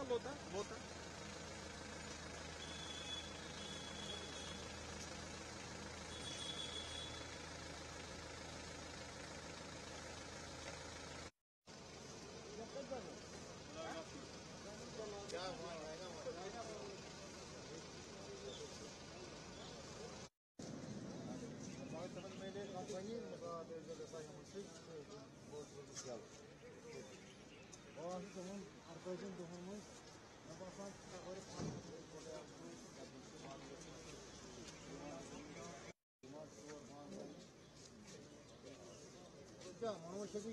Lota, Lota.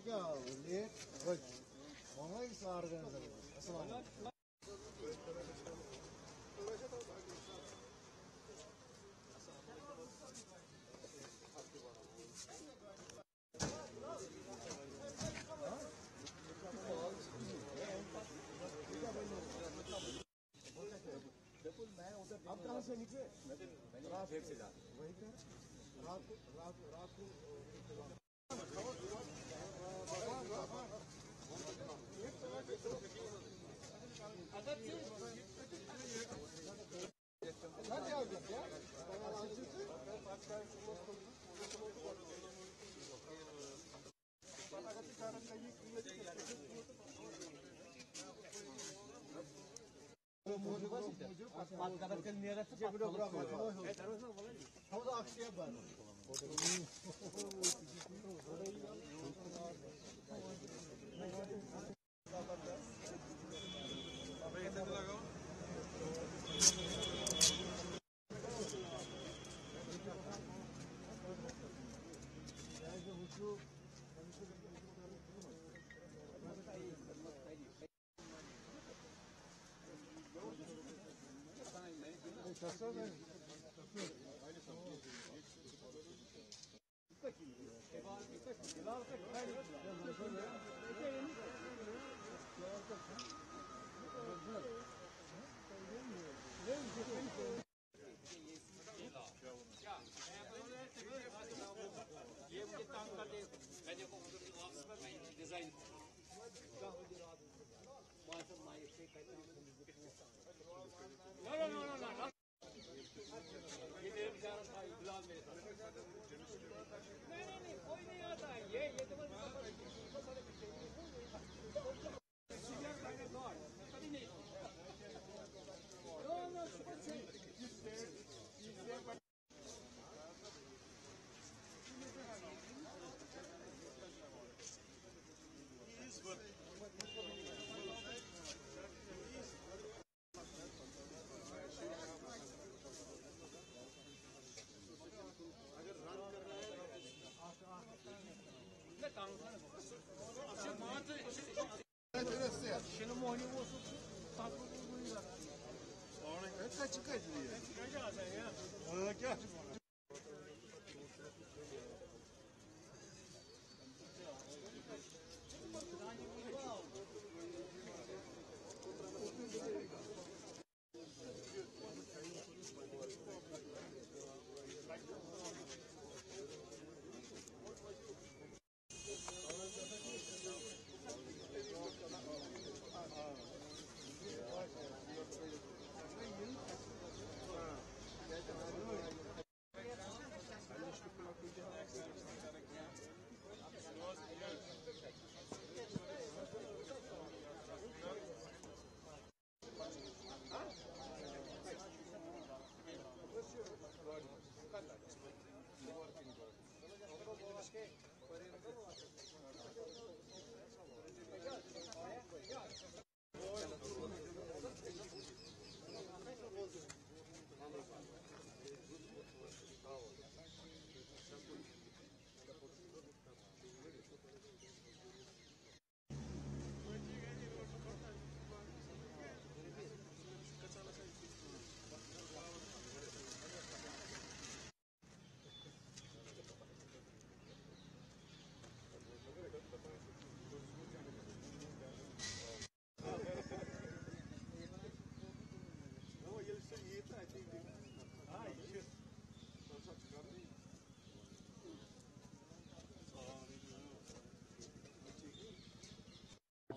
क्या late वहाँ इस ऑर्गेनाइजर अस्सलाम अब कहाँ से निकले रात से वही पे रात रात रात को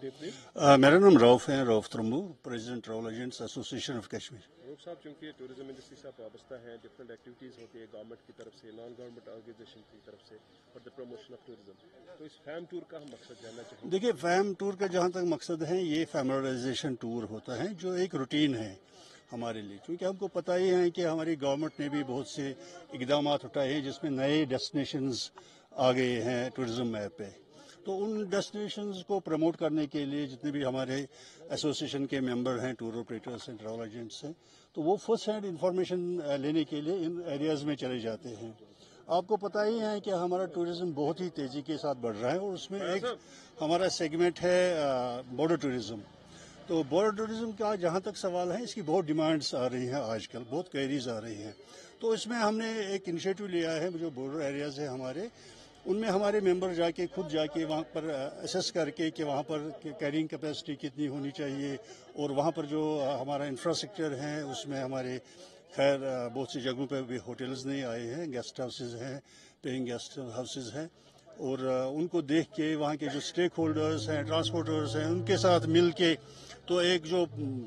मेरा नाम रऊफ है, Rauf Trumboo, president travel agents association of Kashmir. Rauf sahab, चूंकि टूरिज्म इंडस्ट्री से आप वाबस्ता हैं, डिफरेंट एक्टिविटीज़ होती है गवर्नमेंट की तरफ से, नॉन गवर्नमेंट ऑर्गेनाइजेशन की तरफ से for the promotion of tourism, तो इस फैम टूर का हम मकसद जानना चाहेंगे। देखिए, फैम टूर का जहाँ तक मकसद है, ये फैमिलियराइजेशन टूर होता है जो एक रूटीन है हमारे लिए, क्योंकि हमको पता ही है कि हमारी गवर्नमेंट ने भी बहुत से इकदाम उठाए हैं जिसमें नए डेस्टिनेशंस आ गए हैं टूरिज्म मैप पे। तो उन डेस्टिनेशंस को प्रमोट करने के लिए जितने भी हमारे एसोसिएशन के मेंबर हैं, टूर ऑपरेटर्स हैं, ट्रैवल एजेंट्स हैं, तो वो फर्स्ट हैंड इंफॉर्मेशन लेने के लिए इन एरियाज में चले जाते हैं। आपको पता ही है कि हमारा टूरिज्म बहुत ही तेजी के साथ बढ़ रहा है और उसमें एक हमारा सेगमेंट है बॉर्डर टूरिज्म। तो बॉर्डर टूरिज्म का जहाँ तक सवाल है, इसकी बहुत डिमांड्स आ रही हैं आजकल, बहुत क्वेरीज आ रही हैं। तो इसमें हमने एक इनिशिएटिव लिया है, जो बॉर्डर एरियाज है हमारे, उनमें हमारे मेंबर जाके खुद जाके वहाँ पर असेस करके कि वहाँ पर कैरिंग कैपेसिटी कितनी होनी चाहिए और वहाँ पर जो हमारा इंफ्रास्ट्रक्चर है उसमें हमारे खैर बहुत सी जगहों पर भी होटल्स नहीं आए हैं, गेस्ट हाउसेज हैं, पेइंग गेस्ट हाउसेज हैं, और उनको देख के वहाँ के जो स्टेक होल्डर्स हैं, ट्रांसपोर्टर्स हैं, उनके साथ मिल के तो एक जो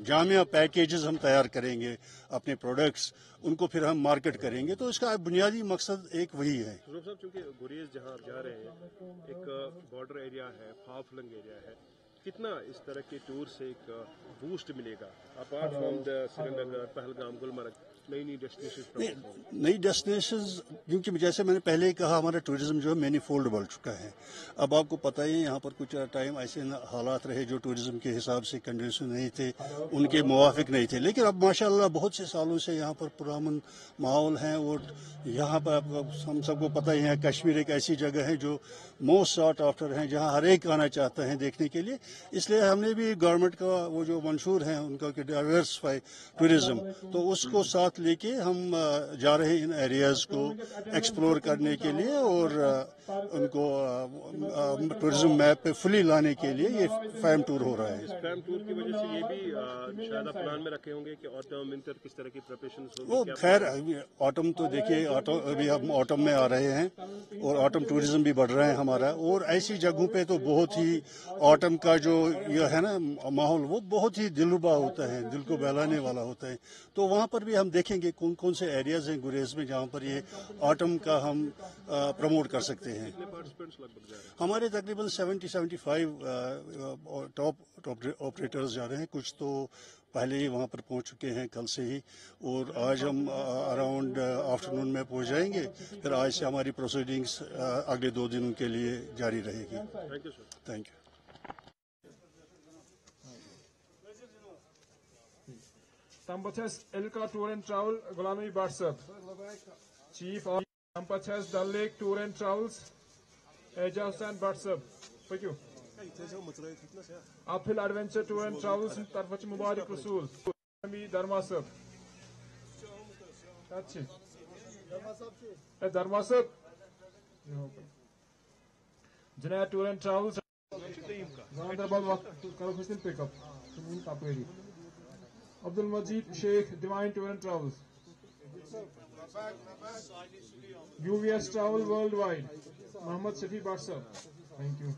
जामिया पैकेजेस हम तैयार करेंगे अपने प्रोडक्ट्स, उनको फिर हम मार्केट करेंगे। तो इसका बुनियादी मकसद एक वही है। रऊफ साहब, चूंकि गुरेज जहाँ आप जा रहे हैं, एक बॉर्डर एरिया है, फार फ्लंग एरिया है, कितना इस तरह के टूर से एक बूस्ट मिलेगा apart from the Srinagar, Pahalgam, Gulmarg, नई डेस्टिनेशंस, क्योंकि जैसे मैंने पहले ही कहा, हमारा टूरिज्म जो है मैनीफोल्ड बढ़ चुका है। अब आपको पता ही है, यहाँ पर कुछ टाइम ऐसे हालात रहे जो टूरिज्म के हिसाब से कंडीशन नहीं थे, उनके मुवाफिक नहीं थे, लेकिन अब माशाल्लाह बहुत से सालों से यहाँ पर पुरान माहौल है। और यहाँ पर हम सबको पता ही है, कश्मीर एक ऐसी जगह है जो मोस्ट सॉट आफ्टर है, जहाँ हर एक आना चाहता है देखने के लिए। इसलिए हमने भी गवर्नमेंट का वो जो मंशूर है उनका कि डाइवर्सिफाई टूरिज्म, तो उसको साथ लेके हम जा रहे हैं इन एरियाज को एक्सप्लोर करने के लिए और उनको टूरिज्म मैप पे फुली लाने के लिए ये फैम टूर हो रहा है। इस फैम टूर की वजह से ये भी शायद आप प्लान में रखे होंगे कि ऑटम विंटर किस तरह की प्रिपरेशंस होगी। वो खैर ऑटम तो देखिए, अभी हम ऑटम में आ रहे हैं और ऑटम टूरिज्म भी बढ़ रहा है हमारा, और ऐसी जगहों पे तो बहुत ही ऑटम का जो ये है ना माहौल, वो बहुत ही दिलरुबा होता है, दिल को बहलाने वाला होता है। तो वहाँ पर भी हम देखेंगे कौन कौन से एरियाज हैं गुरेज में जहाँ पर ये ऑटम का हम प्रमोट कर सकते हैं। हमारे तकरीबन 70-75 टॉप ऑपरेटर्स जा रहे हैं, कुछ तो पहले ही वहाँ पर पहुँच चुके हैं कल से ही, और आज हम अराउंड आफ्टरनून में पहुँच जाएंगे। फिर आज से हमारी प्रोसीडिंग्स अगले 2 दिनों के लिए जारी रहेगी। Thank you. Tampaches Elka Tour and Travel, Gulami Barsab. Chief of Tampaches Dal Lake Tour and Travels, Ejaz and Barsab. Thank you. Uphill Adventure Tour and Travels in Tarfach Mubarak Rasool. Gulami Dharmasab. That's it. Dharmasab. Janaya Tour and Travels. Zandarabad Karafistil Pickup. Sumin Kaperi. Abdul Majid Sheikh Divine Tour and Travels. UVS Travel Worldwide. Muhammad Shafi Barsab. Thank you.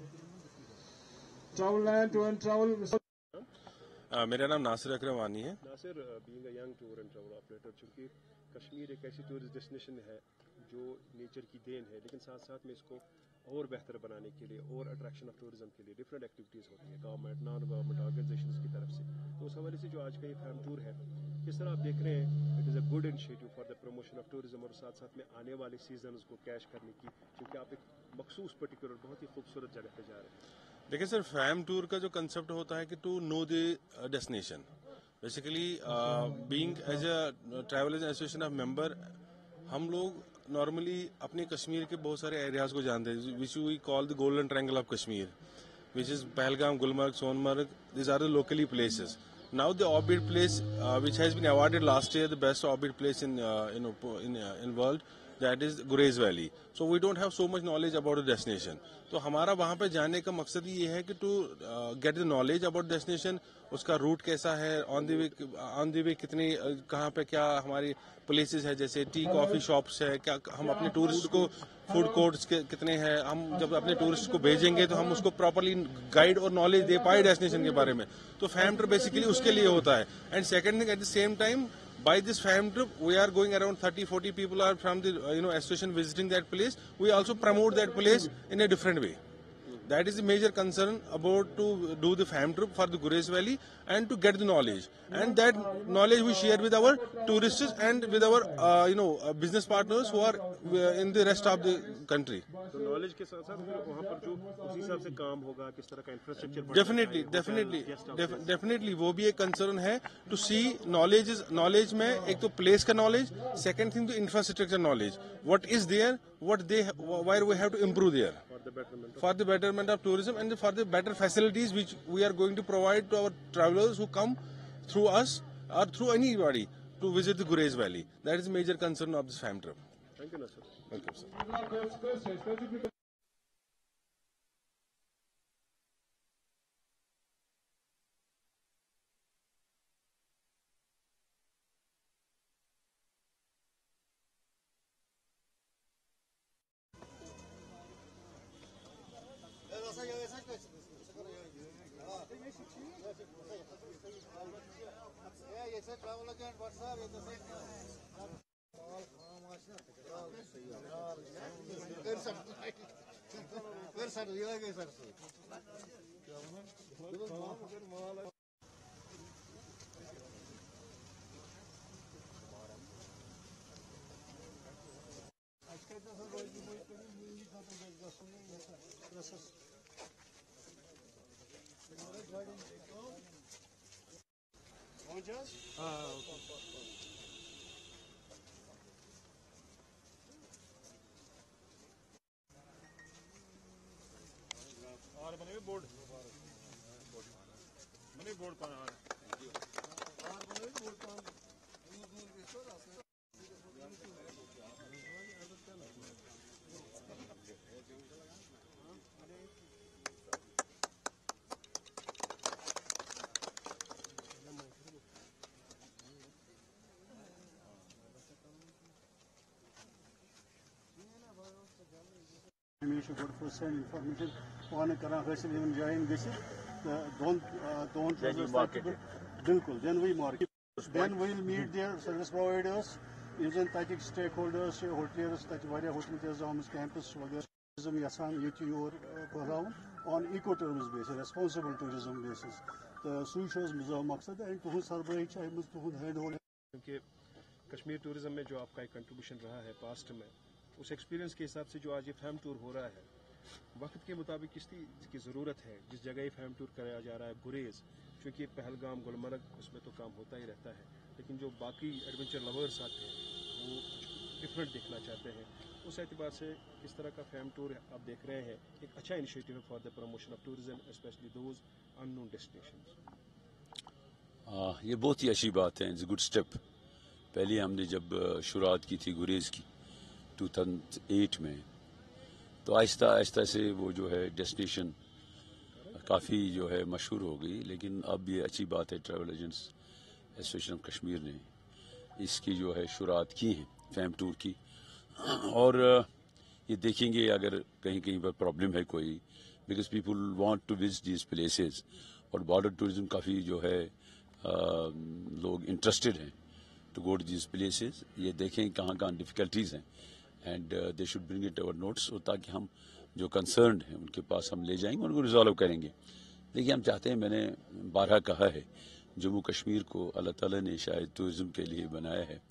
Travel Land Tour and Travel. मेरा नाम नासिर अकरमानी है। Nasir, being a young tour and travel operator, चूंकि कश्मीर एक ऐसी tourist destination है जो nature की then है, लेकिन साथ साथ में इसको और बेहतर बनाने के लिए और अट्रैक्शन ऑफ टूरिज्म के लिए डिफरेंट एक्टिविटीज़ होती हैं गवर्नमेंट, नॉन गवर्नमेंट ऑर्गेनाइजेशंस की तरफ से। तो उस हवाले से जो आज का ये फैम टूर है, किस तरह आप देख रहे हैं? It is a good initiative for the promotion of tourism और साथ साथ में आने वाले सीजन को कैश करने की, क्योंकि आप एक मखसूस पर्टिकुलर बहुत ही खूबसूरत जगह पे जा रहे हैं। देखिए सर, फैम टूर का जो कंसेप्ट होता है कि to know the destination, basically being as a travel association of member, हम लोग नॉर्मली अपने कश्मीर के बहुत सारे एरियाज को जानते हैं, which we call the golden triangle of Kashmir, which is Pahalgam, Gulmarg, Sonmarg. These are the locally places. Now the orbit place, which has been awarded last year the best orbit place in world, that is Gurez Valley. So we don't have so much knowledge about the destination. तो हमारा वहाँ पे जाने का मकसद ये है कि to get the knowledge about destination उसका रूट कैसा है, ऑन द वे कितनी कहाँ पे क्या हमारी प्लेसेस है, जैसे टी कॉफी शॉप्स है, क्या हम अपने टूरिस्ट को फूड कोर्ट्स कितने हैं, हम जब अपने टूरिस्ट को भेजेंगे तो हम उसको प्रॉपर्ली गाइड और नॉलेज दे पाए डेस्टिनेशन के बारे में, तो फैम ट्रिप बेसिकली उसके लिए होता है। And second thing, at the same time by this fam trip we are going around 30-40 people are from the association visiting that place. We also promote that place in a different way. That is the major concern about to do the fam trip for the Gurez Valley and to get the knowledge, and that knowledge we share with our tourists and with our business partners who are in the rest of the country. तो knowledge के साथ साथ वहाँ पर जो उसी हिसाब से काम होगा, किस तरह का इंफ्रास्ट्रक्चर डेफिनेटली वो भी एक कंसर्न है टू सी नॉलेज में एक तो प्लेस का नॉलेज, सेकंड थिंग तो infrastructure knowledge, what is there, where we have to improve there for the betterment of tourism and for the better facilities which we are going to provide to our travelers who come through us or through anybody to visit the Gurez Valley. That is the major concern of this fam trip. Thank you, Nasir. Welcome, sir. हमेशा good person information पाने करा हासिल इन जायन गसित बिल्कुल then we market then we will meet their service providers इन तक स्टेक होल्डर्स होटलियर्स तक वारिया होटल तजाम कैंपस वगैरह टूरिज्म यसान ये योर फहलावन on eco terms basis responsible tourism basis तो सू मकसद एंड तुहद सरबराही चाहे तुहद हैंड होल्ड, क्योंकि कश्मीर टूरिज्म में जो आपका एक कंट्रीब्यूशन रहा है पास्ट में, उस एक्सपीरियंस के हिसाब से जो आज ये फैम टूर हो रहा है, वक्त के मुताबिक किसकी ज़रूरत है, जिस जगह ये फैम टूर कराया जा रहा है गुरेज, क्योंकि पहलगाम गुलमर्ग उसमें तो काम होता ही रहता है, लेकिन जो बाकी एडवेंचर लवर्स आते हैं वो डिफरेंट देखना चाहते हैं, उस एतबार से इस तरह का फैम टूर आप देख रहे हैं, एक अच्छा इनिशिएटिव है for the promotion of tourism specially those unknown destinations. ये बहुत ही अच्छी बात है, इट्स गुड स्टेप। पहले हमने जब शुरुआत की थी गुरेज की 2008 में, तो आहिस्ता आहिस्ता से वो जो है डेस्टिनेशन काफ़ी जो है मशहूर हो गई, लेकिन अब ये अच्छी बात है travel agents association of Kashmir ने इसकी जो है शुरुआत की है फैम टूर की, और ये देखेंगे अगर कहीं कहीं पर प्रॉब्लम है कोई, because people want to visit these places, और बॉर्डर टूरिज्म काफ़ी जो है लोग इंटरेस्टेड हैं to go to these places, ये देखें कहाँ कहाँ डिफ़िकल्टीज़ हैं and they should bring it our notes, ताकि हम जो कंसर्न हैं उनके पास हम ले जाएंगे, उनको रिजॉल्व करेंगे। देखिए हम चाहते हैं, मैंने बारहा कहा है, जम्मू कश्मीर को अल्लाह ताला ने शायद टूरिज्म के लिए बनाया है,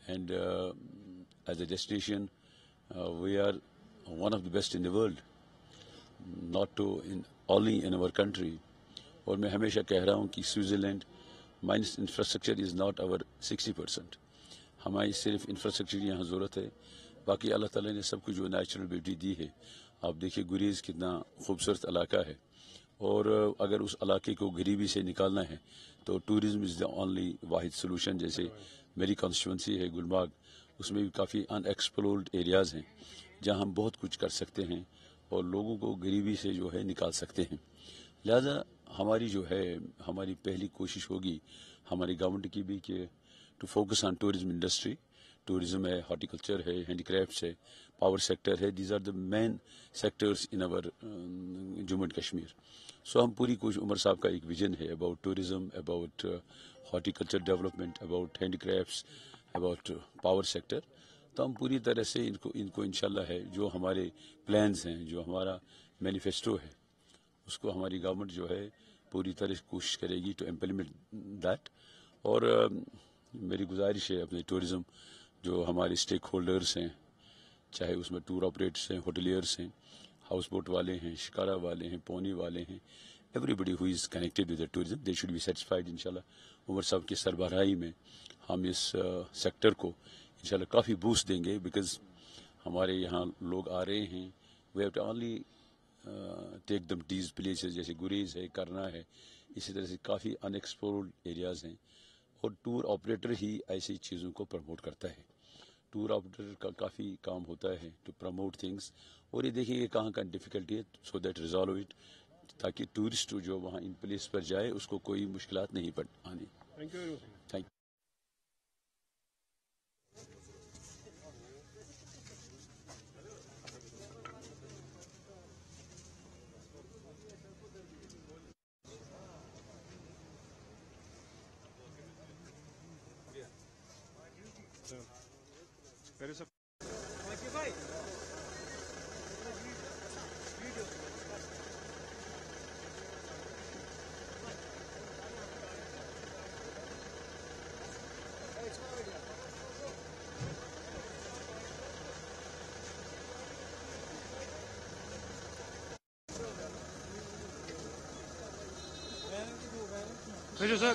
and as a destination we are one of the best in the world, not to in only in our country. और मैं हमेशा कह रहा हूँ कि Switzerland minus infrastructure is not our 60%, हमारी सिर्फ इंफ्रास्ट्रक्चर यहाँ ज़रूरत है, बाकी अल्लाह ताला ने सब कुछ जो नेचुरल ब्यूटी दी है। आप देखिए गुरेज कितना खूबसूरत इलाका है, और अगर उस इलाके को गरीबी से निकालना है तो tourism is the only Wahid solution. जैसे मेरी कॉन्स्टिट्यूंसी है गुलमर्ग, उसमें भी काफ़ी अनएक्सप्लोर्ड एरियाज़ हैं जहाँ हम बहुत कुछ कर सकते हैं और लोगों को गरीबी से जो है निकाल सकते हैं। लिहाजा हमारी जो है हमारी पहली कोशिश होगी हमारी गवर्नमेंट की भी कि to focus on tourism industry. Tourism है, हॉर्टिकल्चर है, हैंडीक्राफ्ट्स है, पावर सेक्टर है. These are the main sectors in our Jammu and Kashmir. So हम पूरी कोशिश, उमर साहब का एक विजन है about tourism, about horticulture development, about handicrafts, about power sector. तो हम पूरी तरह से इनको इंशाल्लाह है जो हमारे प्लान्स हैं, जो हमारा मैनिफेस्टो है, उसको हमारी गवर्नमेंट जो है पूरी तरह से कोशिश करेगी टू इम्प्लीमेंट दैट. और मेरी गुजारिश है अपने टूरिज्म जो हमारे स्टेक होल्डर्स हैं, चाहे उसमें टूर ऑपरेटर्स हैं, होटलियर्स हैं, हाउस बोट वाले हैं, शिकारा वाले हैं, पोनी वाले हैं, everybody who is connected with the tourism, they should be satisfied. इंशाल्लाह उमर साहब की सरबराही में हम इस सेक्टर को इंशाल्लाह काफ़ी बूस्ट देंगे. बिकॉज हमारे यहाँ लोग आ रहे हैं, we have to only take them these places, जैसे गुरेज है, करना है, इसी तरह से काफ़ी अनएक्सप्लोर्ड एरियाज़ हैं. और टूर ऑपरेटर ही ऐसी चीज़ों को प्रमोट करता है. टूर ऑपरेटर का काफ़ी काम होता है टू प्रमोट थिंग्स. और ये देखिए कहाँ का डिफ़िकल्टी है, सो दैट रिजॉल्व इट, ताकि टूरिस्ट जो वहाँ इन प्लेस पर जाए उसको कोई मुश्किलात नहीं आनी. Thank you. Thank you. There is a Thank you, sir.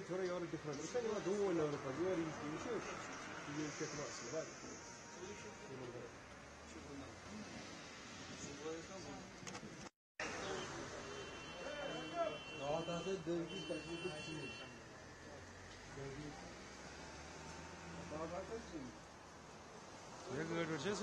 थोड़ा और डिफरेंट इसका नहीं दो ولا ربع يشوف يشوف ناقص هذا Ağzı dövgü taşıdık şimdi. ये good versus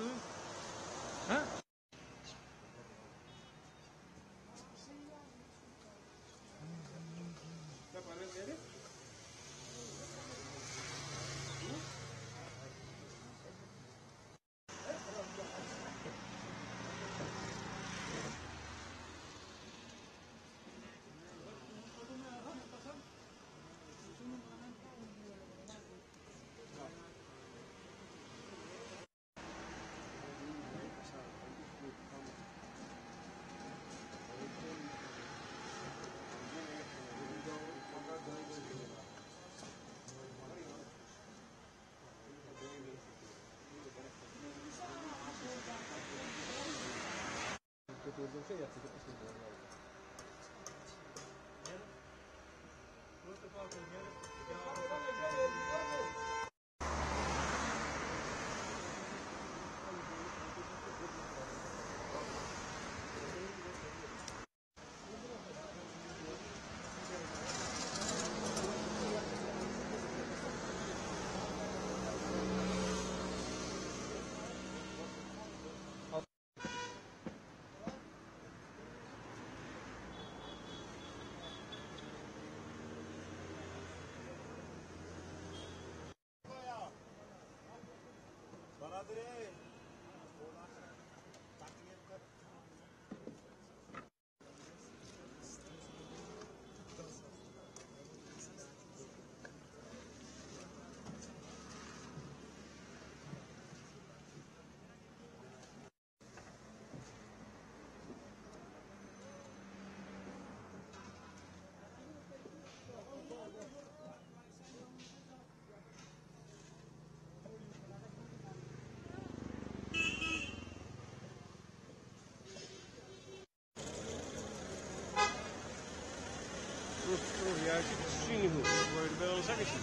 Ja, ik zie niet goed. Ik word wel zeggen.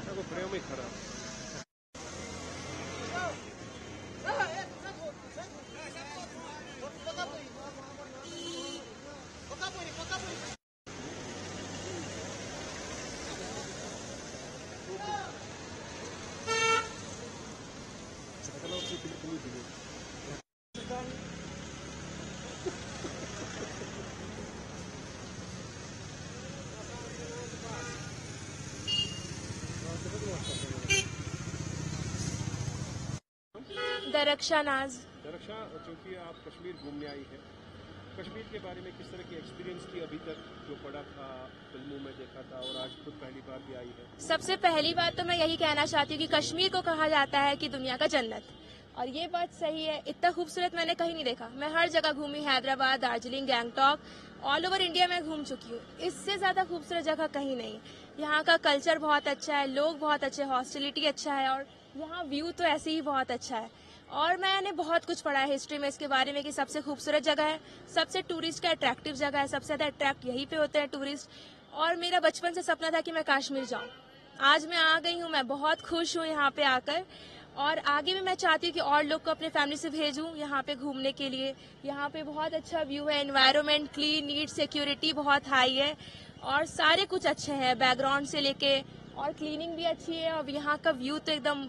Dat is ook heel meer gedaan. दरक्षा नाज। दरक्षा, चूंकि आप कश्मीर घूमने आई है, कश्मीर के बारे में किस तरह की एक्सपीरियंस की अभी तक जो पढ़ा था, फिल्मों में देखा था और आज खुद पहली बार भी आई है? सबसे पहली बात तो मैं यही कहना चाहती हूँ कि कश्मीर को कहा जाता है कि दुनिया का जन्नत, और ये बात सही है। इतना खूबसूरत मैंने कहीं नहीं देखा। मैं हर जगह घूमी, Hyderabad, Darjeeling, Gangtok, all over India में घूम चुकी हूँ। इससे ज्यादा खूबसूरत जगह कहीं नहीं। यहाँ का कल्चर बहुत अच्छा है, लोग बहुत अच्छे, हॉस्टिलिटी अच्छा है, और यहाँ व्यू तो ऐसे ही बहुत अच्छा है। और मैंने बहुत कुछ पढ़ा है हिस्ट्री में इसके बारे में कि सबसे खूबसूरत जगह है, सबसे टूरिस्ट का अट्रैक्टिव जगह है, सबसे ज्यादा अट्रैक्ट यहीं पे होते हैं टूरिस्ट। और मेरा बचपन से सपना था कि मैं कश्मीर जाऊं। आज मैं आ गई हूं, मैं बहुत खुश हूं यहाँ पे आकर, और आगे भी मैं चाहती हूँ कि और लोग को अपने फैमिली से भेजूं यहाँ पे घूमने के लिए। यहाँ पे बहुत अच्छा व्यू है, एनवायरनमेंट क्लीन, नीट, सिक्योरिटी बहुत हाई है, और सारे कुछ अच्छे हैं, बैकग्राउंड से लेके, और क्लीनिंग भी अच्छी है, और यहाँ का व्यू तो एकदम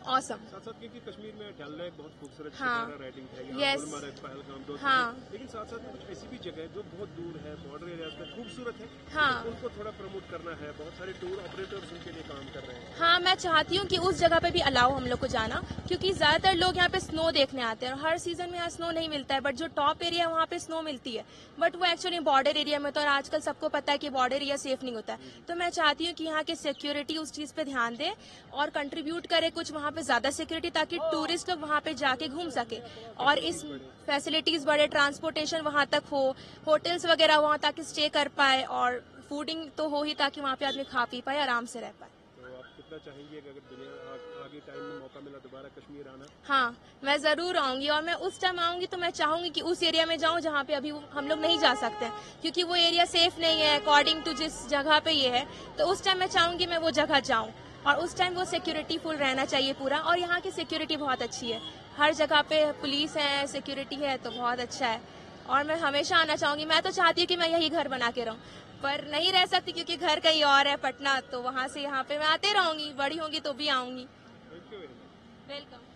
ऑसम। साथ साथ क्योंकि कश्मीर में डल लेक बहुत खूबसूरत राइडिंग है, यस, पहलगाम, दो, लेकिन साथ साथ में कुछ ऐसी भी जगह है जो बहुत दूर है, बॉर्डर एरिया में खूबसूरत है, तो उनको थोड़ा प्रमोट करना है। बहुत सारे टूर ऑपरेटर्स उनके लिए काम कर रहे हैं। हाँ, मैं चाहती हूँ कि उस जगह पे भी अलाउ हम लोग को जाना, क्योंकि ज्यादातर लोग यहाँ पे स्नो देखने आते हैं, और हर सीजन में यहाँ स्नो नहीं मिलता है, बट जो टॉप एरिया वहाँ पे स्नो मिलती है, बट वो एक्चुअली बॉर्डर एरिया में, तो और आजकल सबको पता है कि बॉर्डर एरिया सेफ नहीं होता है। तो मैं चाहती हूँ कि यहाँ की सिक्योरिटी उस चीज पे ध्यान दे और कंट्रीब्यूट करे कुछ वहाँ पे ज्यादा सिक्योरिटी, ताकि टूरिस्ट लोग वहाँ पे जाके घूम सके, और इस फैसिलिटीज बढ़े, ट्रांसपोर्टेशन वहाँ तक हो, होटल्स वगैरह वहाँ ताकि स्टे कर पाए, और फूडिंग तो हो ही ताकि वहाँ पे आदमी खा पी पाए, आराम से रह पाए। तो आप कितना चाहेंगे अगर दुनिया आगे टाइम में मौका मिला दोबारा कश्मीर आना? हाँ, मैं जरूर आऊंगी, और मैं उस टाइम आऊंगी तो मैं चाहूंगी कि उस एरिया में जाऊं जहाँ पे अभी हम लोग नहीं जा सकते, क्योंकि वो एरिया सेफ नहीं है अकॉर्डिंग टू जिस जगह पे ये है। तो उस टाइम मैं चाहूंगी मैं वो जगह जाऊं, और उस टाइम वो सिक्योरिटी फुल रहना चाहिए पूरा, और यहाँ की सिक्योरिटी बहुत अच्छी है, हर जगह पे पुलिस है, सिक्योरिटी है, तो बहुत अच्छा है, और मैं हमेशा आना चाहूंगी। मैं तो चाहती हूँ कि मैं यही घर बना के रहूं, पर नहीं रह सकती क्योंकि घर कहीं और है, पटना, तो वहाँ से यहाँ पे मैं आते रहूंगी, बड़ी होंगी तो भी आऊंगी। Thank you very much. Welcome.